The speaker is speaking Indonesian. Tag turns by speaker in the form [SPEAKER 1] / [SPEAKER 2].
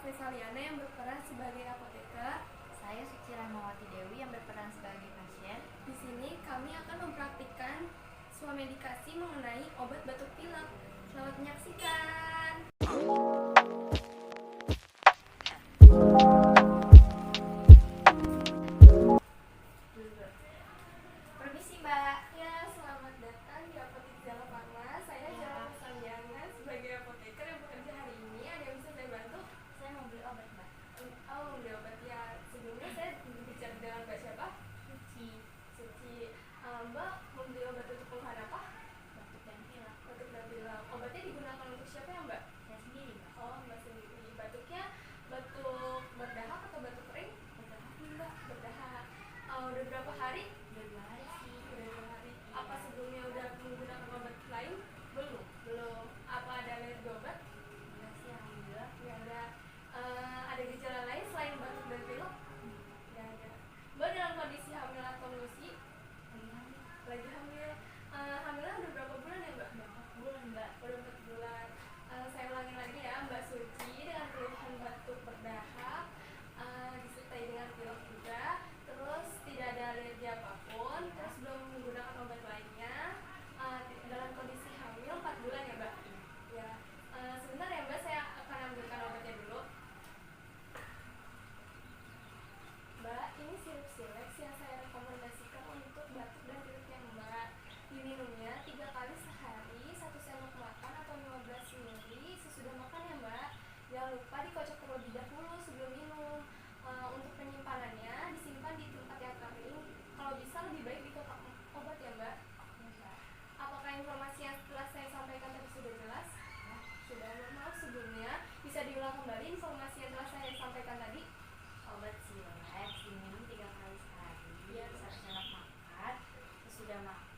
[SPEAKER 1] Vesaliana yang berperan sebagai apoteker.
[SPEAKER 2] Saya Suci Rahmawati Dewi yang berperan sebagai pasien.
[SPEAKER 1] Di sini kami akan mempraktikkan swamedikasi mengenai obat batuk pilek. Selamat menyaksikan.
[SPEAKER 2] Permisi Mbak.
[SPEAKER 1] Ya, selamat datang di Apotek Jala Farma. Saya Jala Vesaliana sebagai apoteker yang bekerja hari ini. Ada yang bisa saya bantu?
[SPEAKER 2] Saya mau beli obat Mbak.
[SPEAKER 1] Oh, beli obat ya. Sebelumnya saya berbicara dengan Mbak siapa?
[SPEAKER 2] Suci.
[SPEAKER 1] Suci. Mbak mau beli obat untuk keluhan apa?
[SPEAKER 2] Batuk dan pilek.
[SPEAKER 1] Batuk dan pilek. Obatnya digunakan untuk siapa ya Mbak?
[SPEAKER 2] Saya sendiri Mbak.
[SPEAKER 1] Oh, Mbak sendiri. Batuknya batuk berdahak atau batuk kering?
[SPEAKER 2] Berdahak.
[SPEAKER 1] Mbak berdahak. Udah berapa hari?
[SPEAKER 2] Udah 2 hari sih.
[SPEAKER 1] Udah 2 hari. Apa sebelumnya udah menggunakan obat lain?
[SPEAKER 2] Belum.
[SPEAKER 1] Belum. Apa ada alergi obat?
[SPEAKER 2] Enggak sih alhamdulillah.
[SPEAKER 1] Nggak ada. Ada gejala lain selain batuk dan pilek?
[SPEAKER 2] Hmm.
[SPEAKER 1] Nggak ada. Mbak dalam kondisi hamil atau ngisi?
[SPEAKER 2] Lagi hamil.
[SPEAKER 1] Lagi hamil. Hamilnya udah berapa bulan ya Mbak?
[SPEAKER 2] 4 bulan Mbak.
[SPEAKER 1] Udah 4 bulan. Saya ulangi lagi ya, Mbak Suci dengan keluhan batuk berdahak, disertai dengan pilek juga, terus tidak ada alergi apapun, terus belum menggunakan obat lainnya, dalam kondisi hamil 4 bulan ya Mbak? Ya. Sebentar ya Mbak, saya akan ambilkan obatnya dulu. Mbak, ini sirup Silex yang saya rekomendasikan untuk batuk dan pileknya Mbak. Diminumnya 3 kali sehari, 1 sendok makan atau 15 ml sesudah makan ya Mbak. Jangan lupa dikocok terlebih dahulu sebelum minum. Untuk penyimpanannya disimpan di tempat yang kering. Kalau bisa lebih baik di kotak obat ya Mbak.
[SPEAKER 2] Ya Mbak.
[SPEAKER 1] Apakah informasi yang telah saya sampaikan tadi sudah jelas? Sudah. Maaf sebelumnya, bisa diulang kembali informasi yang telah saya sampaikan tadi?
[SPEAKER 2] Obat Silex diminum 3 kali sehari.
[SPEAKER 1] Iya.
[SPEAKER 2] 1 sendok makan. Sesudah makan